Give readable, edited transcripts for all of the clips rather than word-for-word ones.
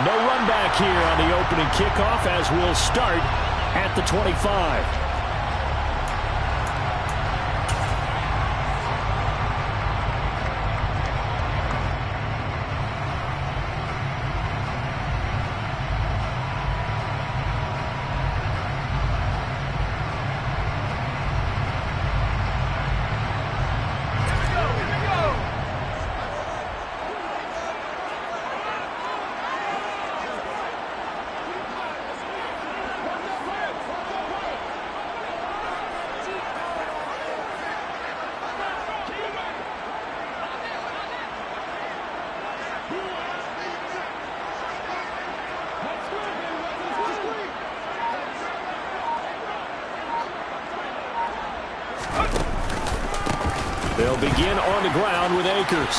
No run back here on the opening kickoff as we'll start at the 25. They'll begin on the ground with Akers.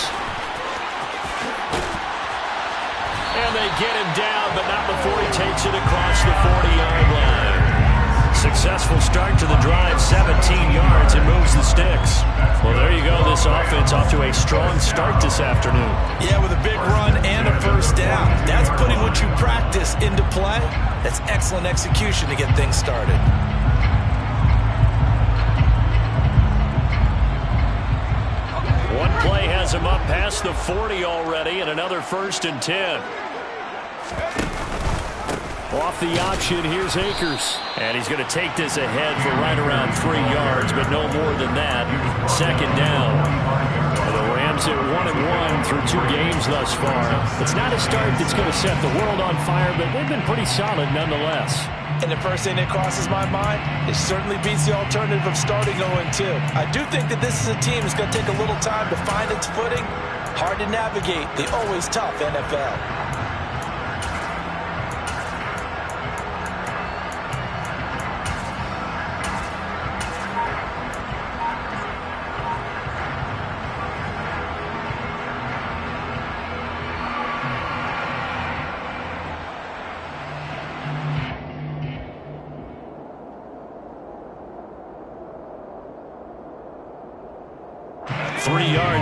And they get him down, but not before he takes it across the 40-yard line. Successful start to the drive, 17 yards, and moves the sticks. Well, there you go. This offense off to a strong start this afternoon. Yeah, with a big run and a first down. That's putting what you practice into play. That's excellent execution to get things started. One play has him up past the 40 already, and another 1st and 10. Off the option, here's Akers. And he's going to take this ahead for right around 3 yards, but no more than that. 2nd down. The Rams at 1-1 through 2 games thus far. It's not a start that's going to set the world on fire, but they've been pretty solid nonetheless. And the first thing that crosses my mind, it certainly beats the alternative of starting 0-2. I do think that this is a team that's going to take a little time to find its footing. Hard to navigate the always tough NFL.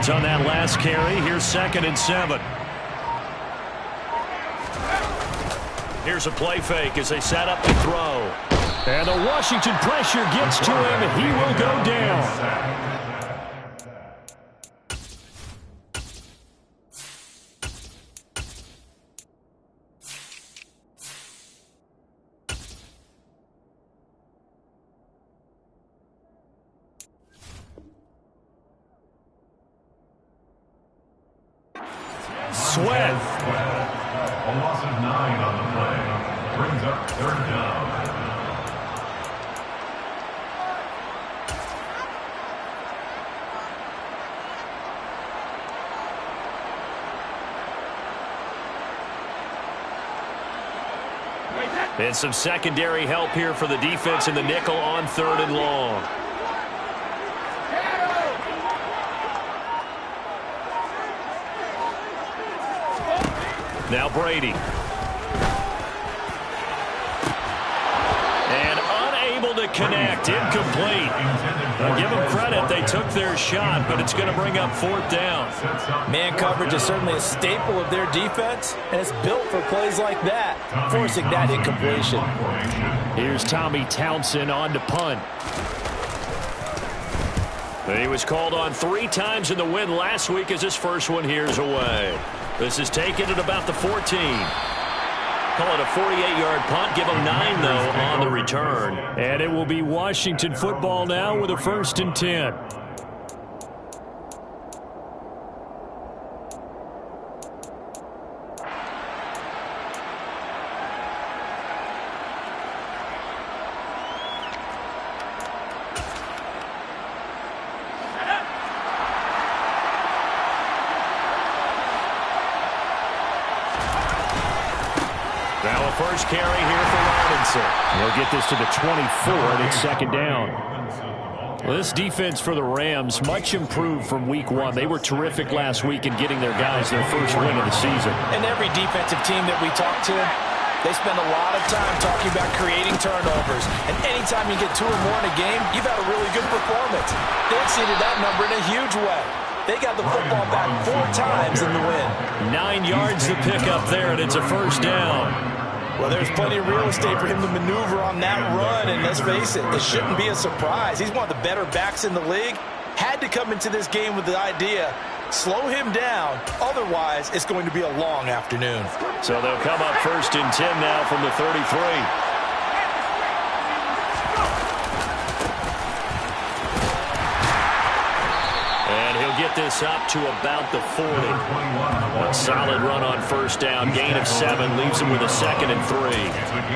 On that last carry, here's 2nd and 7. Here's a play fake as they set up to throw. And the Washington pressure gets to him, and he will go down. Sweat. A loss of 9 on the play. Brings up 3rd down. And some secondary help here for the defense in the nickel on 3rd and long. Now Brady. And unable to connect. Incomplete. I'll give them credit. They took their shot, but it's going to bring up 4th down. Man coverage is certainly a staple of their defense, and it's built for plays like that, forcing that incompletion. Here's Tommy Townsend on to punt. He was called on 3 times in the win last week as his first one here's away. This is taken at about the 14. Call it a 48-yard punt. Give them 9, though, on the return. And it will be Washington football now with a 1st and 10. Now a first carry here for Robinson. He'll get this to the 24, and it's 2nd down. Well, this defense for the Rams, much improved from week 1. They were terrific last week in getting their guys their first win of the season. And every defensive team that we talk to, they spend a lot of time talking about creating turnovers. And anytime you get 2 or more in a game, you've had a really good performance. They exceeded that number in a huge way. They got the football back 4 times in the win. 9 yards to pick up there, and it's a first down. Well, there's plenty of real estate for him to maneuver on that run, and let's face it, it shouldn't be a surprise. He's one of the better backs in the league. Had to come into this game with the idea, slow him down, otherwise it's going to be a long afternoon. So they'll come up 1st and 10 now from the 33. And he'll get this up to about the 40. A solid run on first down. Gain of 7 leaves him with a 2nd and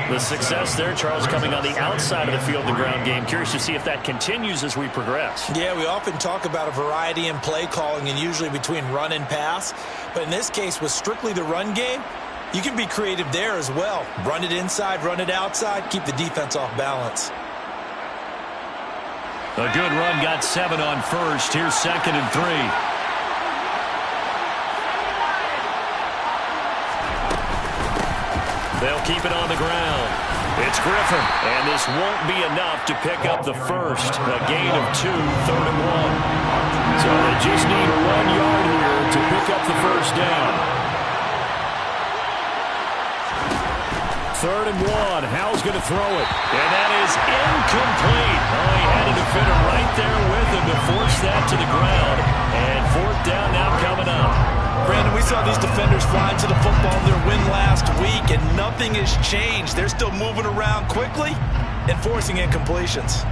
3. The success there, Charles, coming on the outside of the field, the ground game. Curious to see if that continues as we progress. Yeah, we often talk about a variety in play calling and usually between run and pass. But in this case, with strictly the run game, you can be creative there as well. Run it inside, run it outside, keep the defense off balance. A good run, got 7 on first. Here's 2nd and 3. They'll keep it on the ground. It's Griffin, and this won't be enough to pick up the first. A gain of 2, 3rd and 1. So they just need 1 yard here to pick up the first down. 3rd and 1. Howell's going to throw it. And that is incomplete. Oh, he had a defender right there with him to force that to the ground. And 4th down now coming up. Brandon, we saw these defenders flying to the football in their win last week, and nothing has changed. They're still moving around quickly and forcing incompletions.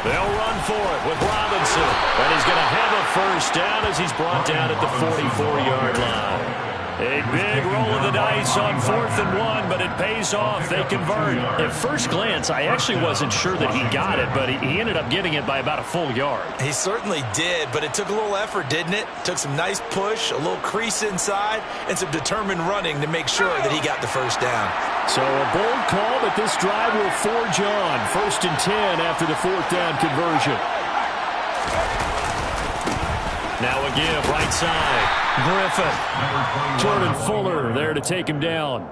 They'll run for it with Robinson. And he's going to have a first down as he's brought down at the 44-yard line. A big roll of the dice on 4th and 1, but it pays off. They convert. At first glance, I actually wasn't sure that he got it, but he ended up getting it by about a full yard. He certainly did, but it took a little effort, didn't it? Took some nice push, a little crease inside, and some determined running to make sure that he got the first down. So a bold call, but this drive will forge on. 1st and 10 after the 4th down conversion. Now a give, right side. Griffin. Jordan Fuller there to take him down.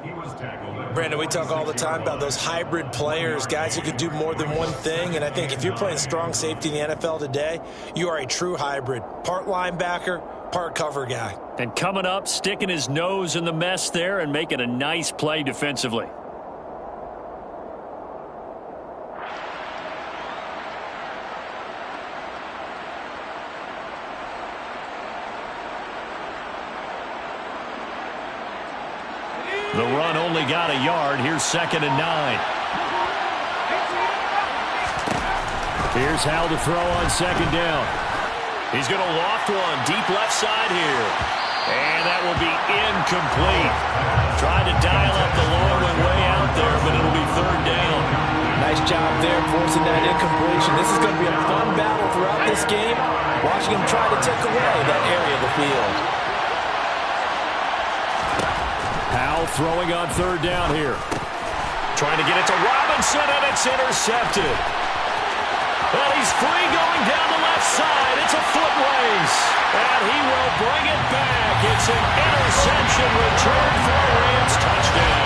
Brandon, we talk all the time about those hybrid players, guys who can do more than one thing. And I think if you're playing strong safety in the NFL today, you are a true hybrid. Part linebacker, part cover guy. And coming up, sticking his nose in the mess there and making a nice play defensively. The run only got a yard. Here's 2nd and 9. Here's Howell to throw on 2nd down. He's going to loft one deep left side here. And that will be incomplete. Tried to dial up the long one way out there, but it'll be 3rd down. Nice job there forcing that incompletion. This is going to be a fun battle throughout this game. Watching him try to take away that area of the field. Howell throwing on 3rd down here. Trying to get it to Robinson, and it's intercepted. And he's free going down the left side. It's a foot race. And he will bring it back. It's an interception return for a Rams touchdown.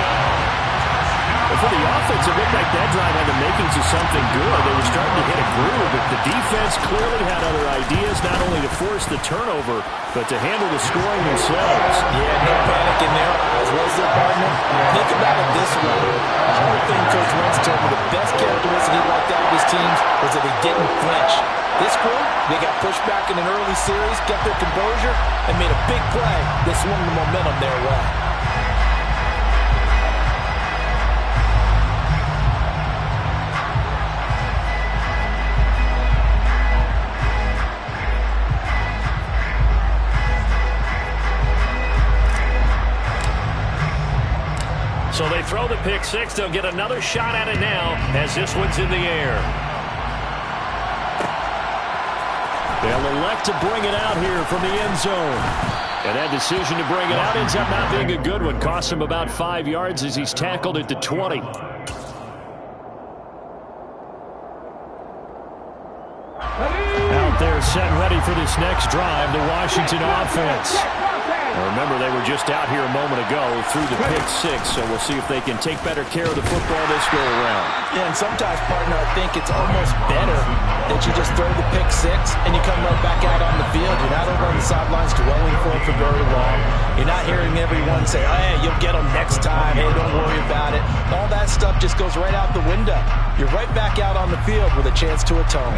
Well, for the offense, it looked like that drive had the makings of something good. They were starting to hit a groove, but the defense clearly had other ideas, not only to force the turnover, but to handle the scoring themselves. Yeah, no panic in there, as well as their partner. Think about it this way. Another thing Coach Wentz told me, the best characteristic he liked out of his teams was that they didn't flinch. This group, they got pushed back in an early series, kept their composure, and made a big play that swung the momentum their way. So they throw the pick six. They'll get another shot at it now as this one's in the air. They'll elect to bring it out here from the end zone. And that decision to bring it out ends up not being a good one. Costs him about 5 yards as he's tackled at the 20. Out there set ready for this next drive, the Washington offense. Remember, they were just out here a moment ago through the pick six, so we'll see if they can take better care of the football this go-around. Yeah, and sometimes, partner, I think it's almost better that you just throw the pick six and you come right back out on the field. You're not over on the sidelines dwelling for it for very long. You're not hearing everyone say, oh, hey, you'll get them next time. Hey, don't worry about it. All that stuff just goes right out the window. You're right back out on the field with a chance to atone.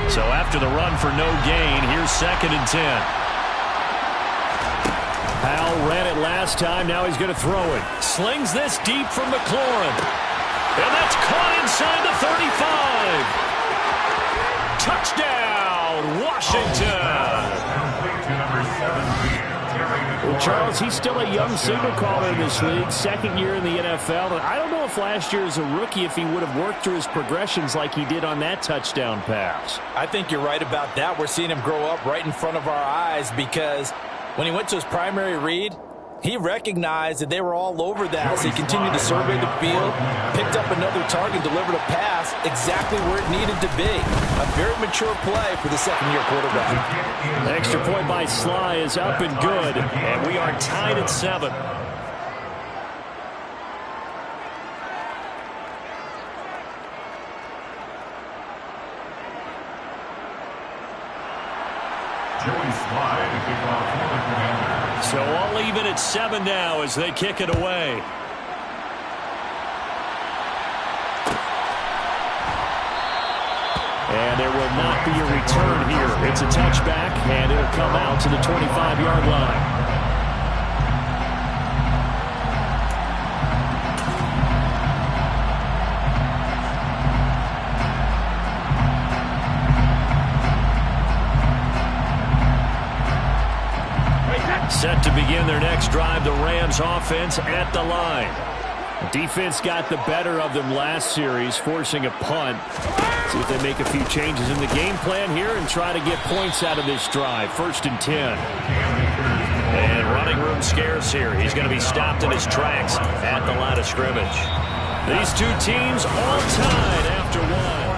So after the run for no gain, here's 2nd and 10. Powell ran it last time. Now he's going to throw it. Slings this deep from McLaurin. And that's caught inside the 35. Touchdown, Washington. Well, Charles, he's still a young signal caller in this league. 2nd year in the NFL. And I don't know if last year as a rookie if he would have worked through his progressions like he did on that touchdown pass. I think you're right about that. We're seeing him grow up right in front of our eyes because when he went to his primary read, he recognized that they were all over that. So he continued to survey the field, picked up another target, delivered a pass exactly where it needed to be. A very mature play for the second-year quarterback. The extra point by Sly is up and good, and we are tied at 7. Joey Sly to kick off for the Commanders. So all even at 7 now as they kick it away. And there will not be a return here. It's a touchback, and it'll come out to the 25-yard line. Set to begin their next drive, the Rams offense at the line. The defense got the better of them last series, forcing a punt. See if they make a few changes in the game plan here and try to get points out of this drive. 1st and 10. And running room scarce here. He's going to be stopped in his tracks at the line of scrimmage. These two teams all tied after 1.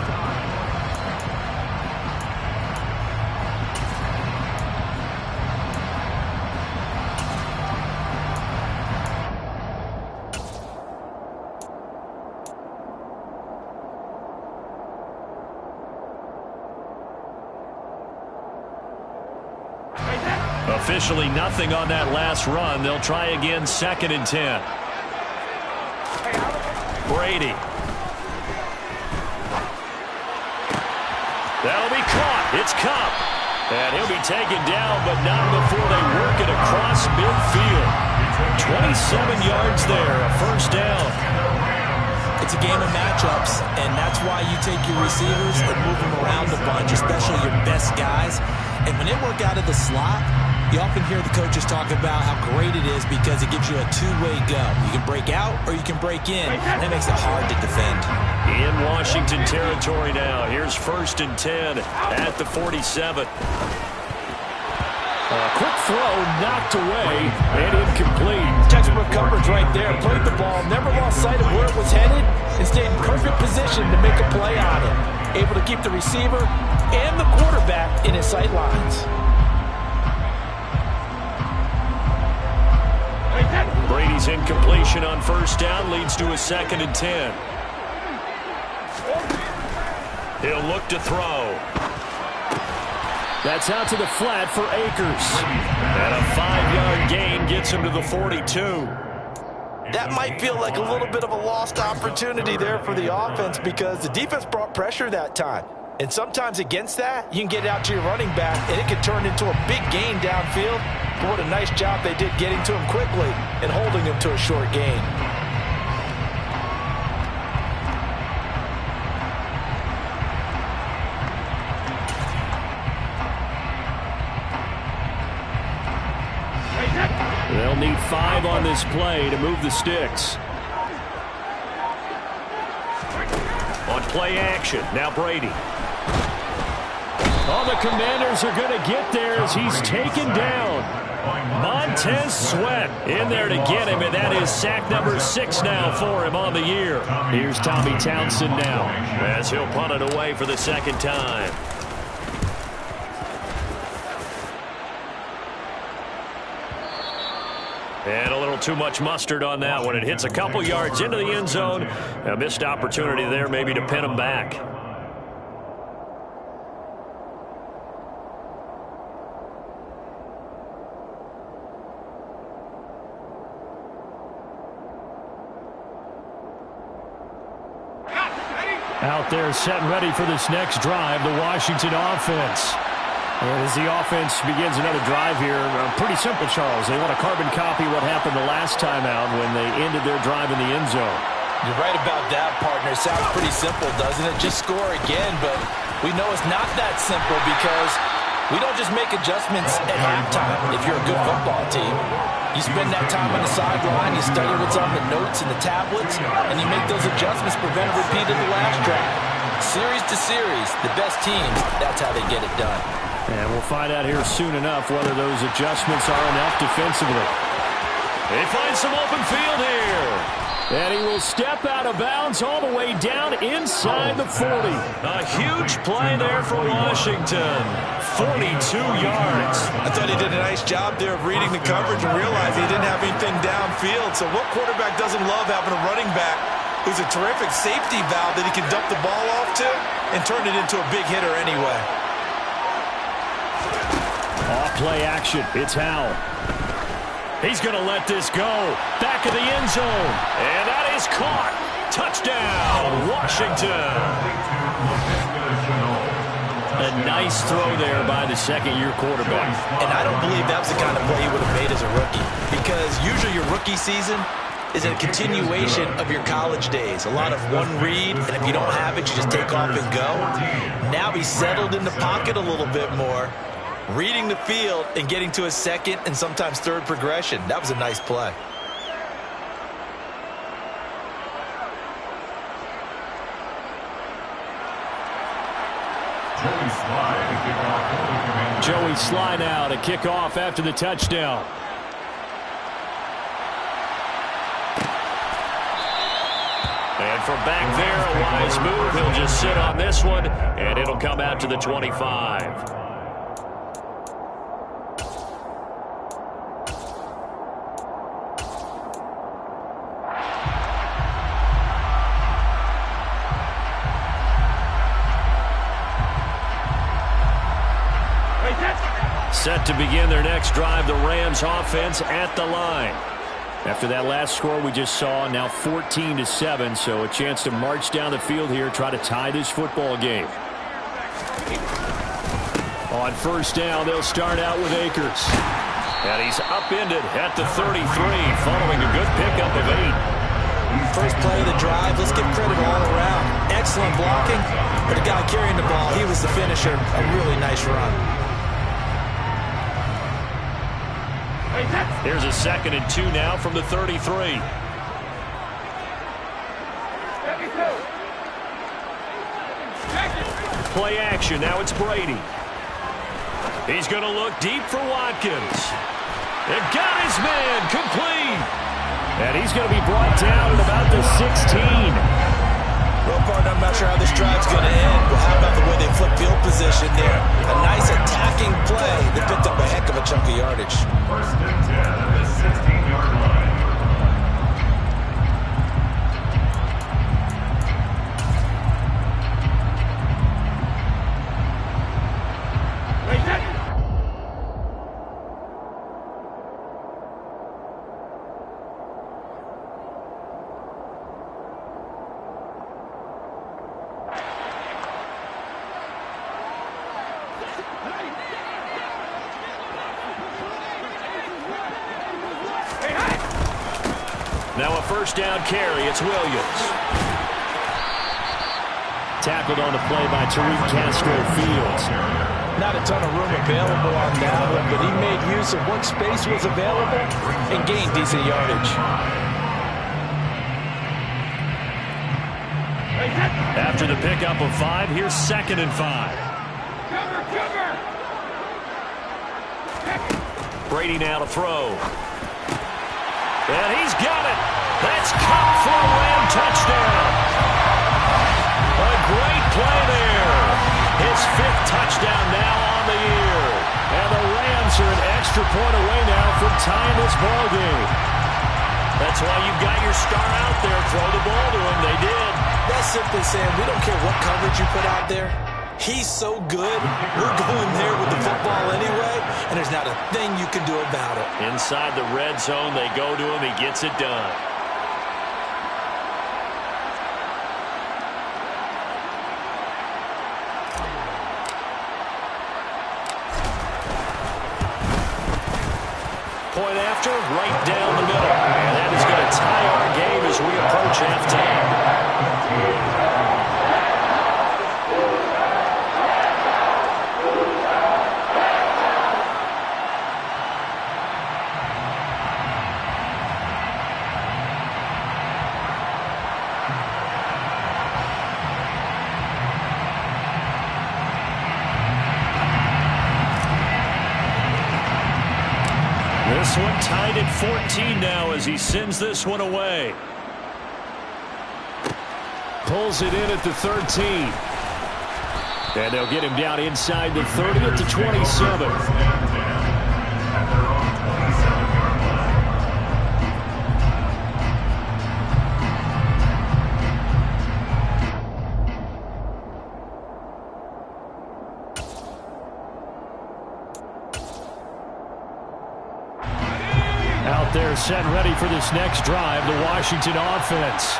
Officially nothing on that last run. They'll try again, 2nd and 10. Brady. That'll be caught. It's Kupp. And he'll be taken down, but not before they work it across midfield. 27 yards there, a 1st down. It's a game of matchups, and that's why you take your receivers and move them around a bunch, especially your best guys. And when they work out of the slot, you often hear the coaches talk about how great it is because it gives you a two-way go. You can break out or you can break in. That makes it hard to defend. In Washington territory now. Here's 1st and 10 at the 47. Quick throw knocked away and incomplete. Textbook coverage right there. Played the ball, never lost sight of where it was headed, and stayed in perfect position to make a play on it. Able to keep the receiver and the quarterback in his sight lines. Brady's incompletion on 1st down leads to a 2nd and 10. He'll look to throw. That's out to the flat for Akers. And a 5-yard gain gets him to the 42. That might feel like a little bit of a lost opportunity there for the offense because the defense brought pressure that time. And sometimes against that, you can get it out to your running back, and it can turn into a big gain downfield. But what a nice job they did getting to him quickly and holding him to a short gain. They'll need 5 on this play to move the sticks. On play action, now Brady. Oh, the Commanders are going to get there as he's taken down. Montez Sweat in there to get him, and that is sack number 6 now for him on the year. Here's Tommy Townsend now as he'll punt it away for the 2nd time. And a little too much mustard on that one. It hits a couple yards into the end zone. A missed opportunity there maybe to pin them back. Out there set and ready for this next drive, the Washington offense. And as the offense begins another drive here, pretty simple, Charles. They want to carbon copy what happened the last time out when they ended their drive in the end zone. You're right about that, partner. Sounds pretty simple, doesn't it? Just score again, but we know it's not that simple because we don't just make adjustments at halftime if you're a good football team. You spend that time on the sideline, you study what's on the notes and the tablets, and you make those adjustments, prevent a repeat of the last drive. Series to series, the best teams, that's how they get it done. And we'll find out here soon enough whether those adjustments are enough defensively. They find some open field here. And he will step out of bounds all the way down inside the 40. A huge play there for Washington. 42 yards. I thought he did a nice job there of reading the coverage and realized he didn't have anything downfield. So what quarterback doesn't love having a running back who's a terrific safety valve that he can dump the ball off to and turn it into a big hitter anyway? Off play action. It's Howell. He's going to let this go. Back of the end zone. And that is caught. Touchdown, Washington. A nice throw there by the second-year quarterback. And I don't believe that was the kind of play he would have made as a rookie, because usually your rookie season is a continuation of your college days. A lot of one read, and if you don't have it, you just take off and go. Now he's settled in the pocket a little bit more, reading the field and getting to a second and sometimes third progression. That was a nice play. Joey Slye now to kick off after the touchdown. And from back there, a wise move. He'll just sit on this one, and it'll come out to the 25. Set to begin their next drive, the Rams offense at the line. After that last score we just saw, now 14-7, so a chance to march down the field here, try to tie this football game. On first down, they'll start out with Akers. And he's upended at the 33, following a good pickup of 8. First play of the drive, let's give credit all around. Excellent blocking, but the guy carrying the ball, he was the finisher. A really nice run. Here's a 2nd and 2 now from the 33. Play action. Now it's Brady. He's going to look deep for Watkins. And got his man complete. And he's going to be brought down at about the 16. Well, partner, I'm not sure how this drive's going to end, but how about the way they flip field position there? A nice attacking play that picked up a heck of a chunk of yardage. First and 10 at the 16-yard line. Now a first down carry. It's Williams. Tackled on the play by Tariq Castro-Fields. Not a ton of room available on that one, but he made use of what space was available and gained decent yardage. After the pickup of 5, here's 2nd and 5. Brady now to throw. And he's got it. That's caught for a Ram touchdown. A great play there. His 5th touchdown now on the year. And the Rams are an extra point away now from tying this ball game. That's why you've got your star out there. Throw the ball to him. They did. That's simply saying we don't care what coverage you put out there. He's so good, we're going there with the football anyway, and there's not a thing you can do about it. Inside the red zone, they go to him. He gets it done. Point after, right down the middle. And that is going to tie our game as we approach halftime. This one tied at 14 now as he sends this one away. Pulls it in at the 13. And they'll get him down inside the 30 at the 27. They're set and ready for this next drive, the Washington offense.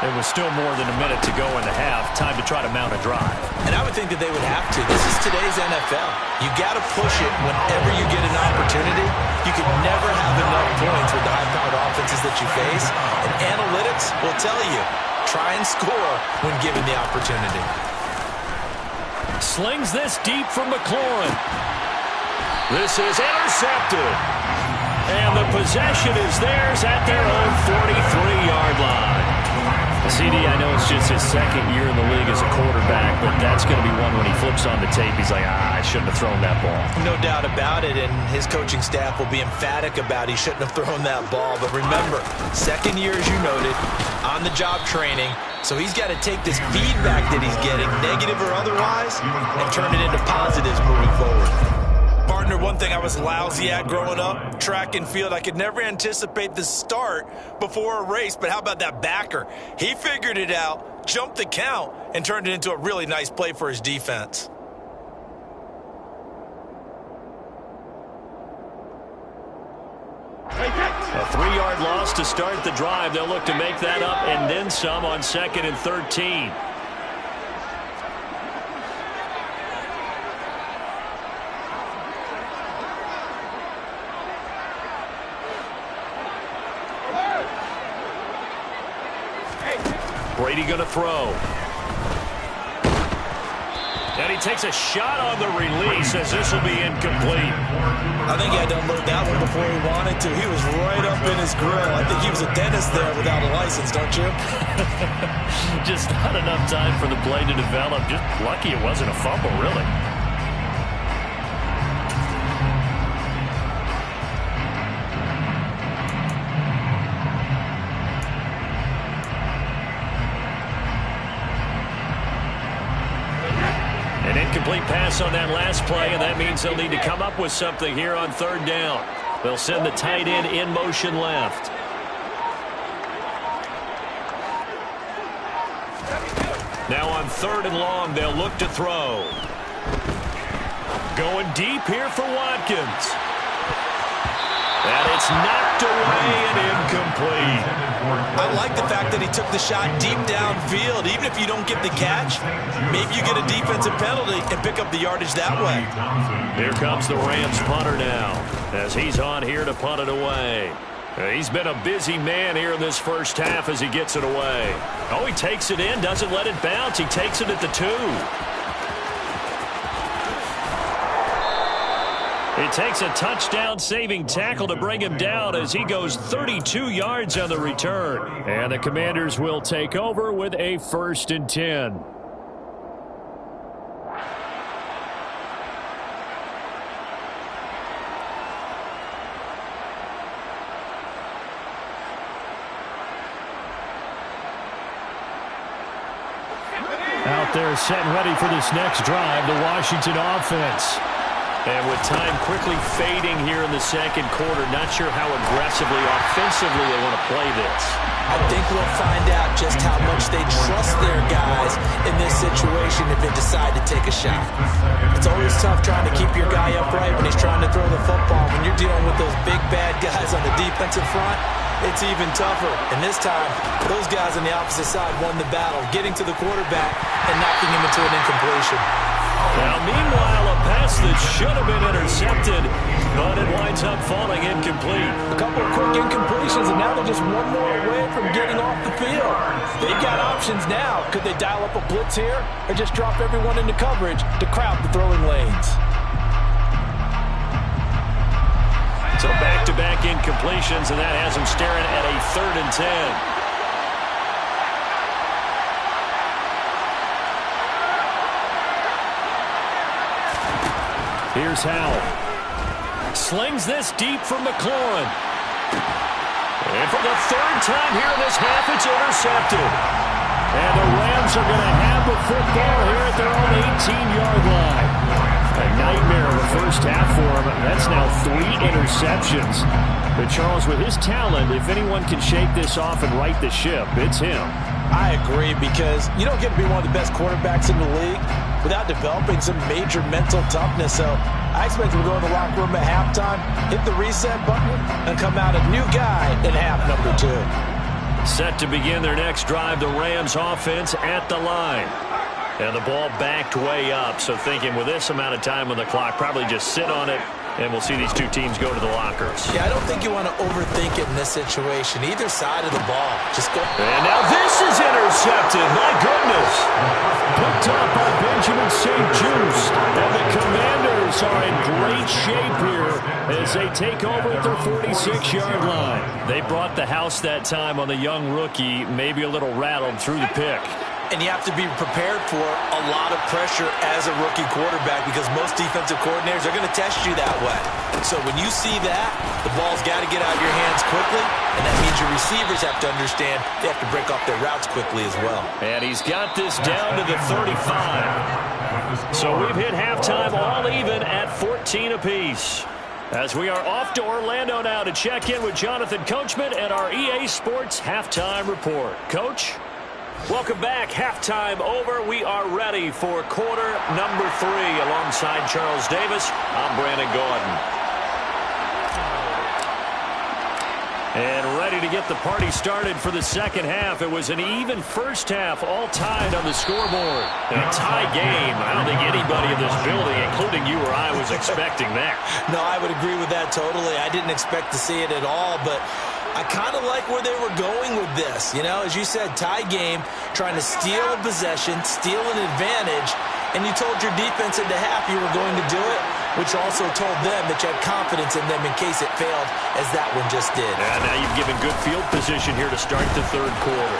There was still more than a minute to go in the half. Time to try to mount a drive. And I would think that they would have to. This is today's NFL. You got to push it whenever you get an opportunity. You could never have enough points with the high-powered offenses that you face. And analytics will tell you, try and score when given the opportunity. Slings this deep from McLaurin. This is intercepted. And the possession is theirs at their own 43-yard line. CD, I know it's just his second year in the league as a quarterback, but that's going to be one when he flips on the tape. He's like, I shouldn't have thrown that ball. No doubt about it, and his coaching staff will be emphatic about he shouldn't have thrown that ball. But remember, second year, as you noted, on-the-job training, so he's got to take this feedback that he's getting, negative or otherwise, and turn it into positives moving forward. Partner, one thing I was lousy at growing up, track and field, I could never anticipate the start before a race, but how about that backer? He figured it out, jumped the count, and turned it into a really nice play for his defense. A 3-yard loss to start the drive. They'll look to make that up and then some on 2nd and 13. Brady going to throw. And he takes a shot on the release as this will be incomplete. I think he had to unload that one before he wanted to. He was right up in his grill. I think he was a dentist there without a license, don't you? Just not enough time for the play to develop. Just lucky it wasn't a fumble, really. An incomplete pass on that last play, and that means they'll need to come up with something here on 3rd down. They'll send the tight end in motion left. Now on 3rd and long, they'll look to throw. Going deep here for Watkins. And it's knocked away and incomplete. I like the fact that he took the shot deep downfield. Even if you don't get the catch, maybe you get a defensive penalty and pick up the yardage that way. Here comes the Rams punter now as he's on here to punt it away. He's been a busy man here in this first half as he gets it away. Oh, he takes it in, doesn't let it bounce. He takes it at the 2. It takes a touchdown-saving tackle to bring him down as he goes 32 yards on the return. And the Commanders will take over with a 1st and 10. Out there set and ready for this next drive, the Washington offense. And with time quickly fading here in the second quarter, not sure how aggressively, offensively they want to play this. I think we'll find out just how much they trust their guys in this situation if they decide to take a shot. It's always tough trying to keep your guy upright when he's trying to throw the football. When you're dealing with those big, bad guys on the defensive front, it's even tougher. And this time, those guys on the opposite side won the battle, getting to the quarterback and knocking him into an incompletion. Now, meanwhile, a pass that should have been intercepted, but it winds up falling incomplete. A couple of quick incompletions, and now they're just one more away from getting off the field. They've got options now. Could they dial up a blitz here or just drop everyone into coverage to crowd the throwing lanes? So back-to-back incompletions, and that has them staring at a 3rd and 10. Here's Howell. Slings this deep for McLaurin. And for the 3rd time here in this half, it's intercepted. And the Rams are going to have the football here at their own 18-yard line. A nightmare of a first half for him. That's now 3 interceptions. But Charles, with his talent, if anyone can shake this off and right the ship, it's him. I agree, because you don't get to be one of the best quarterbacks in the league without developing some major mental toughness. So I expect him to go in the locker room at halftime, hit the reset button, and come out a new guy in half number 2. Set to begin their next drive, the Rams offense at the line. And the ball backed way up, so thinking with this amount of time on the clock, probably just sit on it, and we'll see these two teams go to the lockers. Yeah, I don't think you want to overthink it in this situation. Either side of the ball. Just go. And now this is intercepted. My goodness. Picked up by Benjamin St-Juste. And the Commanders are in great shape here as they take over at their 46-yard line. They brought the house that time on the young rookie, maybe a little rattled through the pick. And you have to be prepared for a lot of pressure as a rookie quarterback, because most defensive coordinators are going to test you that way. So when you see that, the ball's got to get out of your hands quickly, and that means your receivers have to understand they have to break off their routes quickly as well. And he's got this down to the 35. So we've hit halftime all even at 14 apiece. As we are off to Orlando now to check in with Jonathan Coachman and our EA Sports Halftime Report. Coach? Welcome back. Halftime over. We are ready for quarter number 3. Alongside Charles Davis, I'm Brandon Gaudin. And ready to get the party started for the second half. It was an even first half, all tied on the scoreboard. And a tie game. I don't think anybody in this building, including you or I, was expecting that. No, I would agree with that totally. I didn't expect to see it at all, but I kind of like where they were going with this. You know, as you said, tie game, trying to steal a possession, steal an advantage, and you told your defense at the half you were going to do it, which also told them that you had confidence in them in case it failed, as that one just did. And now you've given good field position here to start the third quarter.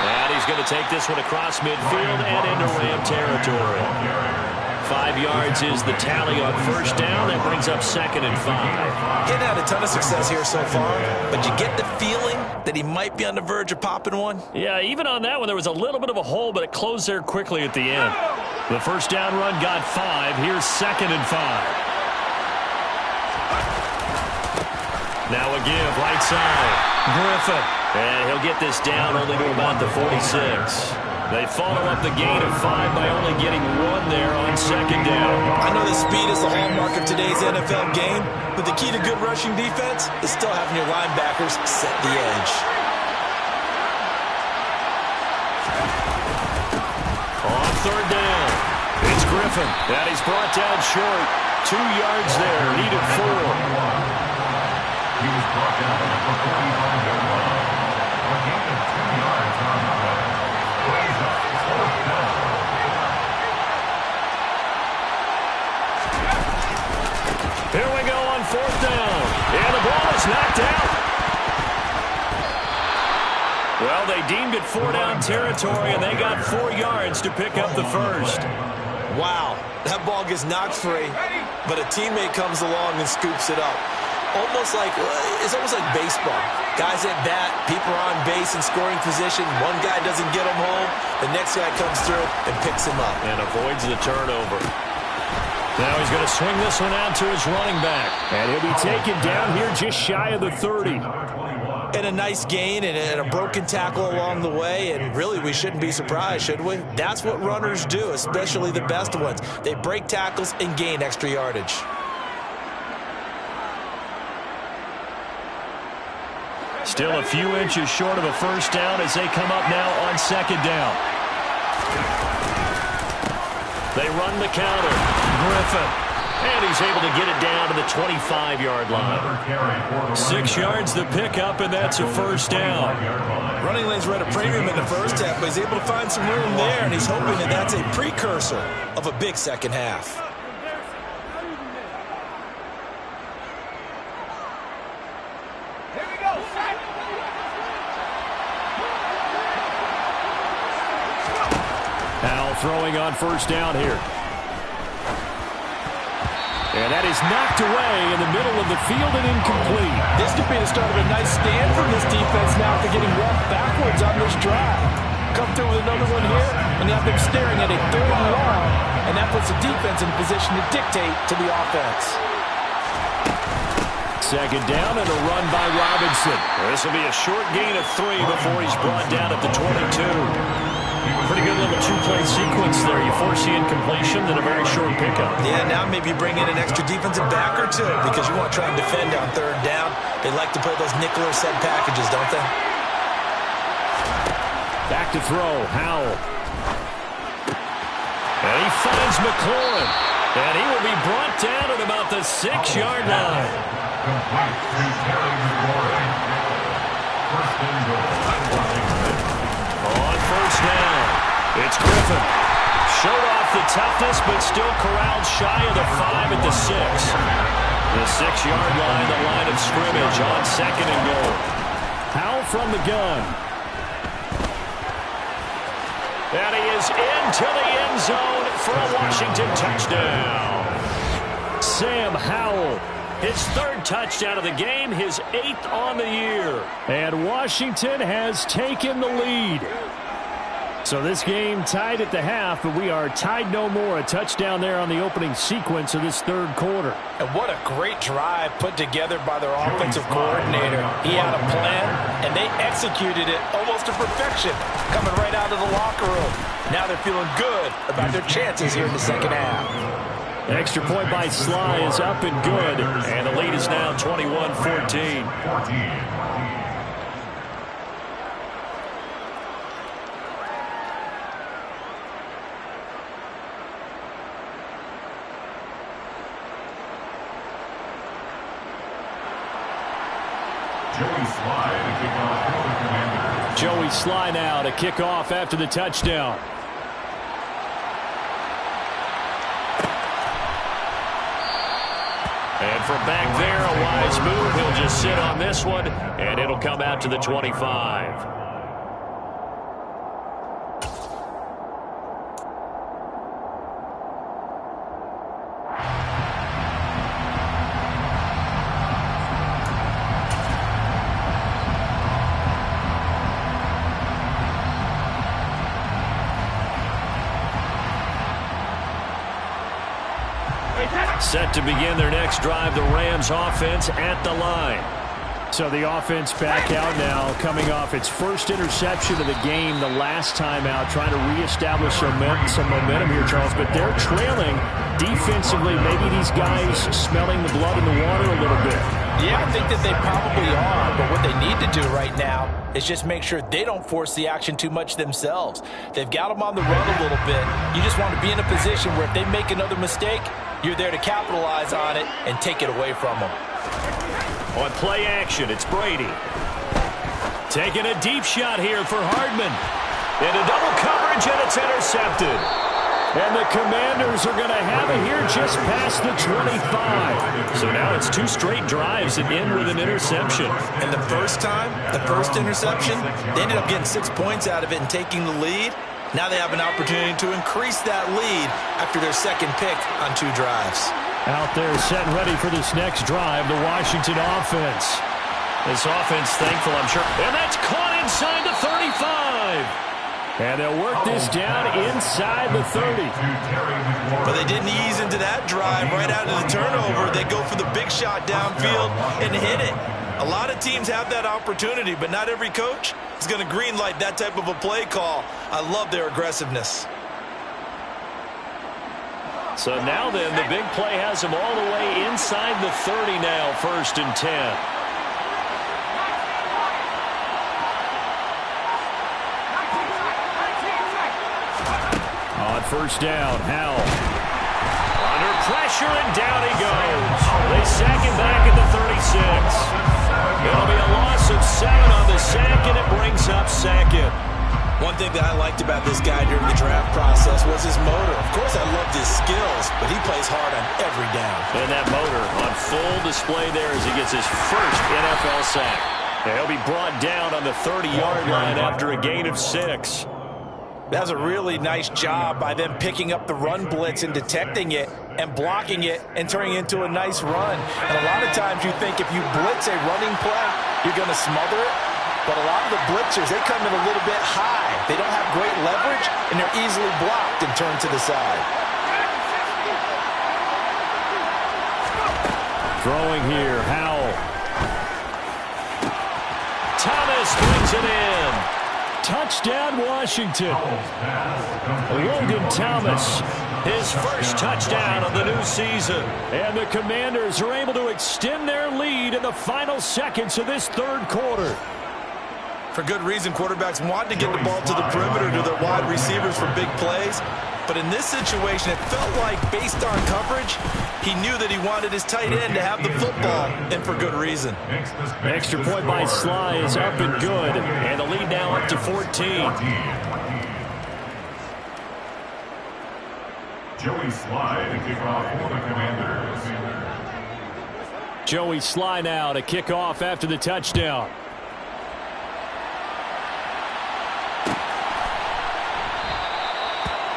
And he's going to take this one across midfield and into Ram territory. 5 yards is the tally on first down. That brings up 2nd and 5. Getting had a ton of success here so far, but you get the feeling that he might be on the verge of popping one. Yeah, even on that one, there was a little bit of a hole, but it closed there quickly at the end. The first down run got 5. Here's 2nd and 5. Now a give, right side. Griffin. And he'll get this down only to about the 46. They follow up the gain of 5 by only getting 1 there on 2nd down. I know the speed is the hallmark of today's NFL game, but the key to good rushing defense is still having your linebackers set the edge. On 3rd down, it's Griffin. And he's brought down short. 2 yards there, needed 4. He was brought down at the 45-yard line. A gain of 2 yards on the play. Plays up 4th down. Here we go on 4th down. And the ball is knocked out. Well, they deemed it 4-down territory, and they got 4 yards to pick up the first. Wow, that ball gets knocked free, but a teammate comes along and scoops it up. It's almost like baseball. Guys at bat, people are on base in scoring position. One guy doesn't get him home. The next guy comes through and picks him up. And avoids the turnover. Now he's going to swing this one out to his running back. And he'll be taken down here just shy of the 30. And a nice gain and a broken tackle along the way, and really we shouldn't be surprised, should we? That's what runners do, especially the best ones. They break tackles and gain extra yardage. Still a few inches short of a first down as they come up now on second down. They run the counter. Griffin. And he's able to get it down to the 25-yard line. 6 yards the pickup, and that's a first down. Running lanes were at a premium in the first half, but he's able to find some room there, and he's hoping that that's a precursor of a big second half. Here we go, set. Now throwing on first down here. And that is knocked away in the middle of the field and incomplete. This could be the start of a nice stand from this defense now after getting walked backwards on this drive. Come through with another one here, and you have them staring at a 3rd and long, and that puts the defense in position to dictate to the offense. Second down and a run by Robinson. This will be a short gain of 3 before he's brought down at the 22. Pretty good little 2-play sequence there. You force the incompletion, then a very short pickup. Yeah, now maybe bring in an extra defensive back or two because you want to try and defend on 3rd down. They like to play those nickel or set packages, don't they? Back to throw, Howell. And he finds McLaurin. And he will be brought down at about the 6-yard line. Complete to Terry McLaurin. First and goal. On first down, it's Griffin. Showed off the toughness, but still corralled shy of the 5 at the 6. The 6-yard line, the line of scrimmage on second and goal. Howell from the gun. And he is into the end zone for a Washington touchdown. Sam Howell. His 3rd touchdown of the game, his 8th on the year. And Washington has taken the lead. So this game tied at the half, but we are tied no more. A touchdown there on the opening sequence of this 3rd quarter. And what a great drive put together by their offensive coordinator. He had a plan, and they executed it almost to perfection, coming right out of the locker room. Now they're feeling good about their chances here in the second half. Extra point by Sly is up and good, and the lead is now 21-14. Joey Sly now to kick off after the touchdown. And from back there, a wise move. He'll just sit on this one, and it'll come out to the 25. Set to begin their next drive, the Rams offense at the line. So the offense back out now, coming off its first interception of the game the last time out, trying to reestablish some momentum here, Charles. But they're trailing defensively. Maybe these guys smelling the blood in the water a little bit. Yeah, I think that they probably are, but what they need to do right now is just make sure they don't force the action too much themselves. They've got them on the run a little bit. You just want to be in a position where if they make another mistake, you're there to capitalize on it and take it away from them. On play action, it's Brady. Taking a deep shot here for Hardman. Into double coverage, and it's intercepted. And the Commanders are going to have it here just past the 25. So now it's 2 straight drives that end with an interception. And the first time, the first interception, they ended up getting 6 points out of it and taking the lead. Now they have an opportunity to increase that lead after their second pick on 2 drives. Out there set and ready for this next drive, the Washington offense. This offense thankful, I'm sure. And that's caught inside the 35. And they'll work this down inside the 30. But they didn't ease into that drive right out of the turnover. They go for the big shot downfield and hit it. A lot of teams have that opportunity, but not every coach is going to green light that type of a play call. I love their aggressiveness. So now then, the big play has them all the way inside the 30 now, 1st and 10. On 1st down, Howell. Under pressure, and down he goes. They sack him back at the 36. It'll be a loss of 7 on the sack, and it brings up 2nd. One thing that I liked about this guy during the draft process was his motor. Of course, I loved his skills, but he plays hard on every down. And that motor on full display there as he gets his first NFL sack. He'll be brought down on the 30-yard line after a gain of 6. That's a really nice job by them picking up the run blitz and detecting it and blocking it and turning it into a nice run. And a lot of times you think if you blitz a running play, you're going to smother it. But a lot of the blitzers, they come in a little bit high. They don't have great leverage, and they're easily blocked and turned to the side. Throwing here, Howell. Thomas brings it in. Touchdown, Washington. Logan Thomas, his first touchdown of the new season. And the Commanders are able to extend their lead in the final seconds of this 3rd quarter. For good reason, quarterbacks want to get the ball to the perimeter to their wide receivers for big plays. But in this situation, it felt like, based on coverage, he knew that he wanted his tight end to have the football, and for good reason. Extra point by Sly is up and good, and the lead now up to 14. Joey Sly to kick off for the Commanders. Joey Sly now to kick off after the touchdown.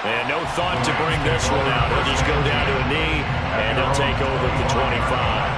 And no thought to bring this one out. He'll just go down to a knee, and he'll take over at the 25.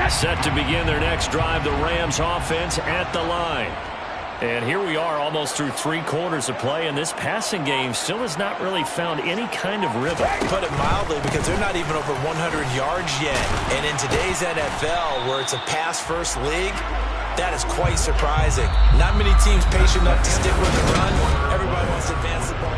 Set to begin their next drive, the Rams offense at the line. And here we are almost through 3 quarters of play, and this passing game still has not really found any kind of rhythm. Put it mildly, because they're not even over 100 yards yet. And in today's NFL, where it's a pass-first league, that is quite surprising. Not many teams patient enough to stick with the run. Everybody wants to advance the ball.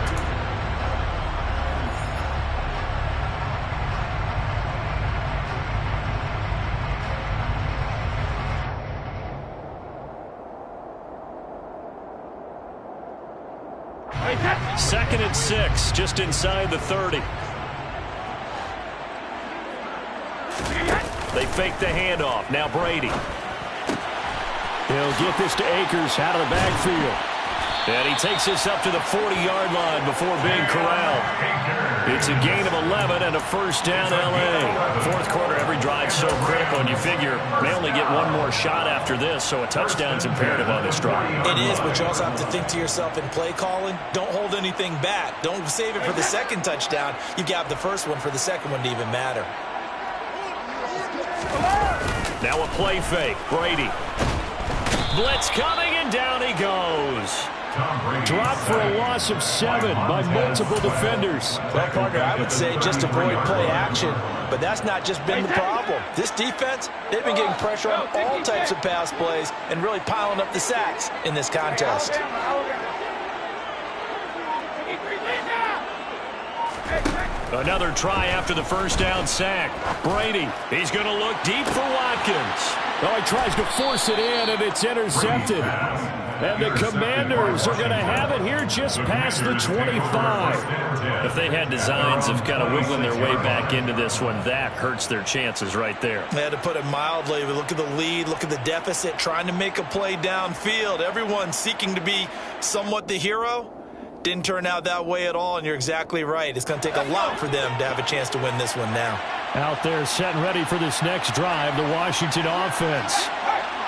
Second and 6, just inside the 30. They fake the handoff. Now Brady. He'll get this to Akers out of the backfield. And he takes this up to the 40-yard line before being corralled. It's a gain of 11 and a 1st down, L.A. 4th quarter, every drive so critical, and you figure they only get one more shot after this, so a touchdown's imperative on this drive. It is, but you also have to think to yourself in play calling, don't hold anything back. Don't save it for the 2nd touchdown. You got the 1st one for the 2nd one to even matter. Now a play fake. Brady. Blitz coming, and down he goes. Dropped for a loss of 7 by multiple defenders. Well, partner, I would say just avoid play action, but that's not just been the problem. This defense, they've been getting pressure on all types of pass plays and really piling up the sacks in this contest. Another try after the 1st down sack. Brady, he's going to look deep for Watkins. Oh, he tries to force it in, and it's intercepted. And the Commanders are going to have it here just past the 25. If they had designs of kind of wiggling their way back into this one, that hurts their chances right there. They had to put it mildly. Look at the lead, look at the deficit, trying to make a play downfield. Everyone seeking to be somewhat the hero. Didn't turn out that way at all, and you're exactly right. It's going to take a lot for them to have a chance to win this one now. Out there setting ready for this next drive, the Washington offense.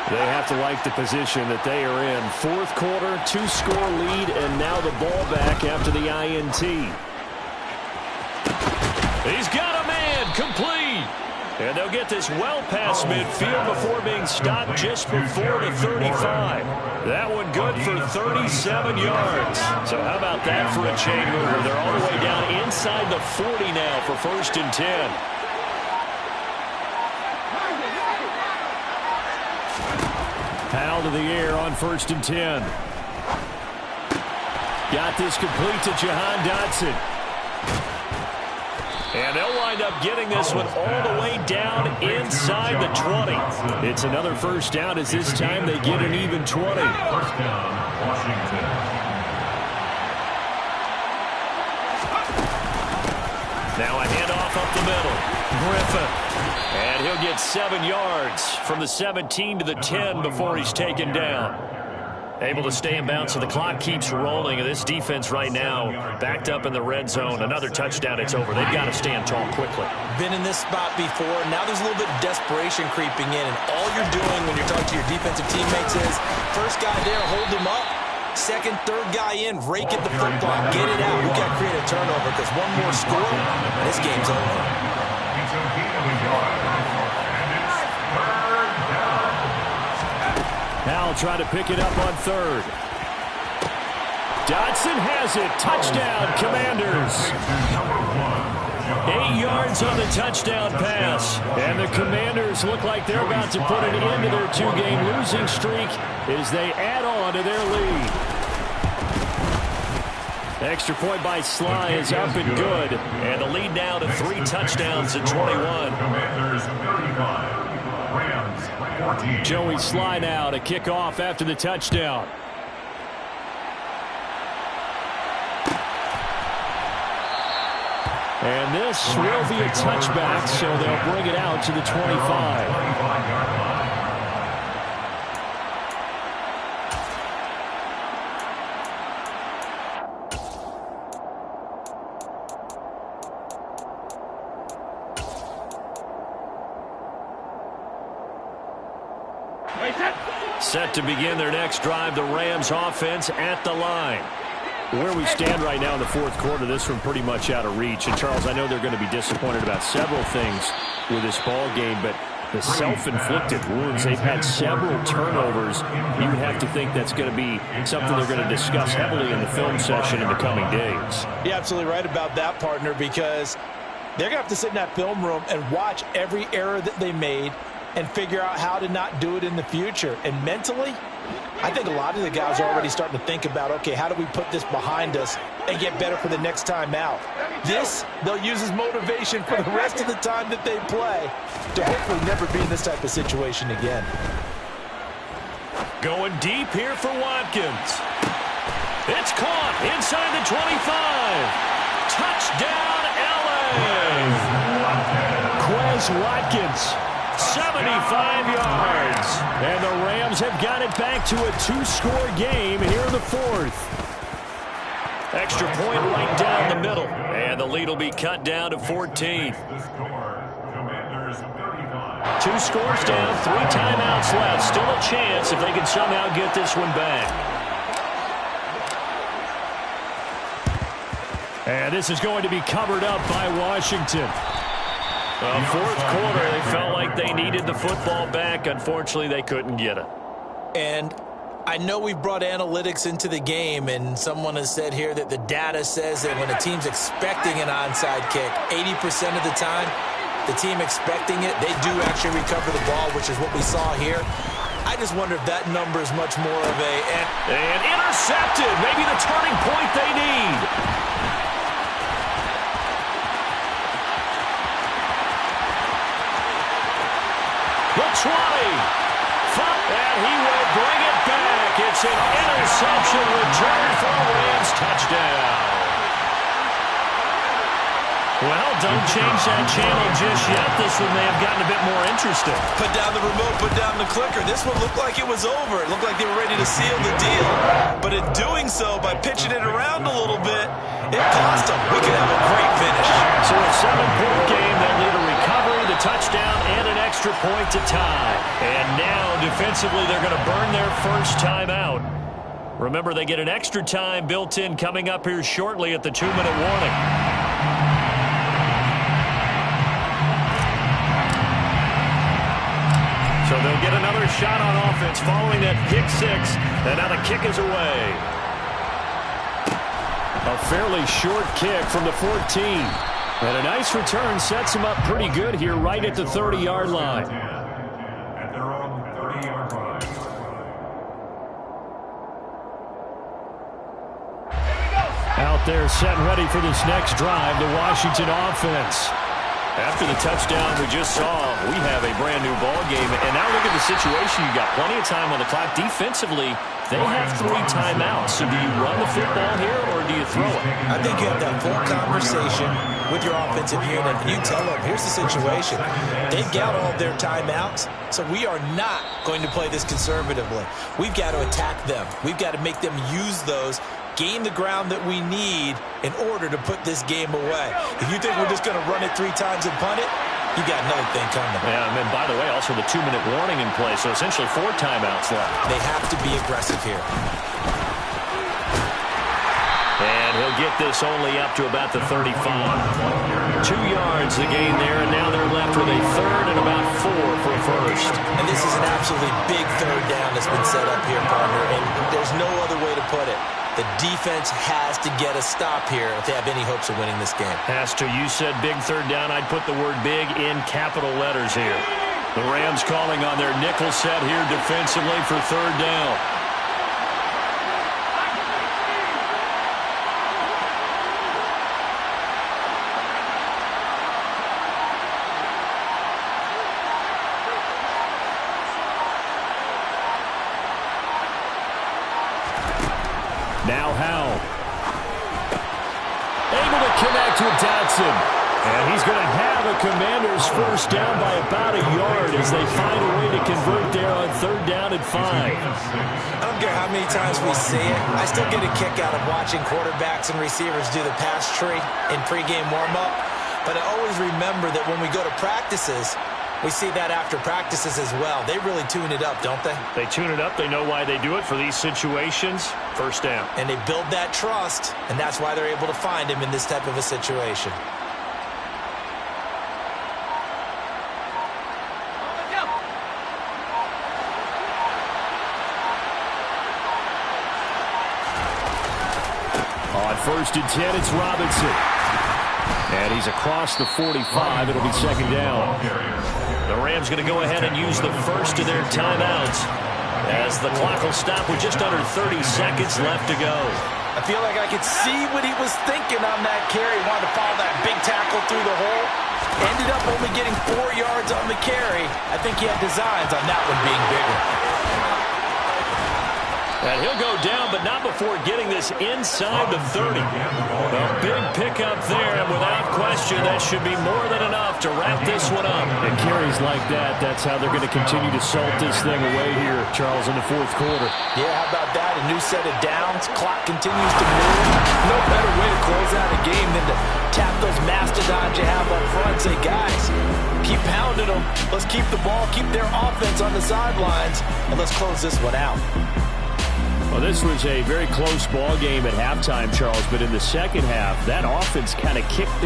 They have to like the position that they are in. Fourth quarter, 2-score lead, and now the ball back after the INT. He's got a man, complete. And they'll get this well past midfield before being stopped just before the 35. That one good for 37 yards. So how about that for a chain mover? They're all the way down inside the 40 now for 1st and 10. Powell to the air on 1st and 10. Got this complete to Jahan Dotson. And they'll wind up getting this one all the way down inside the 20. It's another first down as this time they get an even 20. First down, Washington. Now a handoff up the middle. Griffin. And he'll get 7 yards from the 17 to the 10 before he's taken down. Able to stay in bounds, so the clock keeps rolling. And this defense right now backed up in the red zone. Another touchdown, it's over. They've got to stand tall quickly. Been in this spot before. Now there's a little bit of desperation creeping in. And all you're doing when you're talking to your defensive teammates is first guy there, hold him up. Second, third guy in, rake at the football, get it out. We've got to create a turnover because one more score, and this game's over. Powell trying to pick it up on 3rd. Dotson has it. Touchdown, Commanders. 8 yards on the touchdown pass. And the Commanders look like they're about to put an end to their 2-game losing streak as they add on to their lead. Extra point by Sly is up and good. And the lead now to 3 touchdowns in 21. Commanders 35. Rams 14. Joey Sly now to kick off after the touchdown. And this will be a touchback, so they'll bring it out to the 25. Set to begin their next drive, the Rams offense at the line. Where we stand right now in the fourth quarter, this one pretty much out of reach. And, Charles, I know they're going to be disappointed about several things with this ball game, but the self-inflicted wounds, they've had several turnovers. You would have to think that's going to be something they're going to discuss heavily in the film session in the coming days. You're absolutely right about that, partner, because they're going to have to sit in that film room and watch every error that they made and figure out how to not do it in the future. And mentally, I think a lot of the guys are already starting to think about, okay, how do we put this behind us and get better for the next time out? This, they'll use as motivation for the rest of the time that they play to hopefully never be in this type of situation again. Going deep here for Watkins. It's caught inside the 25. Touchdown, LA! Quez Watkins. 75 yards. And the Rams have got it back to a 2-score game here in the fourth. Extra point right down the middle. And the lead will be cut down to 14. 2 scores down, 3 timeouts left. Still a chance if they can somehow get this one back. And this is going to be covered up by Washington. Well, fourth quarter, they felt like they needed the football back. Unfortunately, they couldn't get it. And I know we brought analytics into the game, and someone has said here that the data says that when a team's expecting an onside kick, 80% of the time, the team expecting it, they do actually recover the ball, which is what we saw here. I just wonder if that number is much more of a... And intercepted, maybe the turning point they need. The 20. And he will bring it back. It's an interception return for a Rams touchdown. Well, don't change that channel just yet. This one may have gotten a bit more interesting. Put down the remote, put down the clicker. This one looked like it was over. It looked like they were ready to seal the deal. But in doing so, by pitching it around a little bit, it cost them. We could have a great finish. So a 7-point game that lead a recovery, the touchdown, and an extra point to tie. And now, defensively, they're going to burn their first timeout. Remember, they get an extra time built in coming up here shortly at the 2-minute warning. So they'll get another shot on offense following that pick six. And now the kick is away. A fairly short kick from the 14. And a nice return sets him up pretty good here right at the 30-yard line. At their own 30-yard line. Out there set and ready for this next drive, the Washington offense. After the touchdown we just saw, we have a brand-new ball game. And now look at the situation. You got plenty of time on the clock. Defensively, they have 3 timeouts. So do you run the football here or do you throw it? I think you have that full conversation with your offensive unit. You tell them, here's the situation. They've got all their timeouts, so we are not going to play this conservatively. We've got to attack them. We've got to make them use those, gain the ground that we need in order to put this game away. If you think we're just going to run it 3 times and punt it, you got another thing coming. Yeah, and then, by the way, also the 2-minute warning in play, so essentially 4 timeouts left. They have to be aggressive here. And he'll get this only up to about the 35. 2 yards the gain there, and now they're left with a third and about 4 for first. And this is an absolutely big third down that's been set up here, partner, and there's no other way to put it. The defense has to get a stop here if they have any hopes of winning this game. Has to. You said big third down. I'd put the word big in capital letters here. The Rams calling on their nickel set here defensively for third down. Now Howell. Able to connect with Dotson. And he's going to have a Commanders first down by about a yard as they find a way to convert there on third down and 5. I don't care how many times we see it. I still get a kick out of watching quarterbacks and receivers do the pass tree in pregame warm-up. But I always remember that when we go to practices, we see that after practices as well. They really tune it up, don't they? They tune it up. They know why they do it for these situations. First down. And they build that trust, and that's why they're able to find him in this type of a situation. On first and 10, it's Robinson. And he's across the 45. It'll be second down. The Rams going to go ahead and use the first of their timeouts as the clock will stop with just under 30 seconds left to go. I feel like I could see what he was thinking on that carry. He wanted to follow that big tackle through the hole. Ended up only getting 4 yards on the carry. I think he had designs on that one being bigger. And he'll go down, but not before getting this inside the 30. A big pickup there, and without question, that should be more than enough to wrap this one up. And carries like that, that's how they're going to continue to salt this thing away here, Charles, in the fourth quarter. Yeah, how about that? A new set of downs. Clock continues to move. No better way to close out a game than to tap those mastodons you have up front. Say, guys, keep pounding them. Let's keep the ball, keep their offense on the sidelines, and let's close this one out. Well, this was a very close ball game at halftime, Charles, but in the second half, that offense kind of kicked things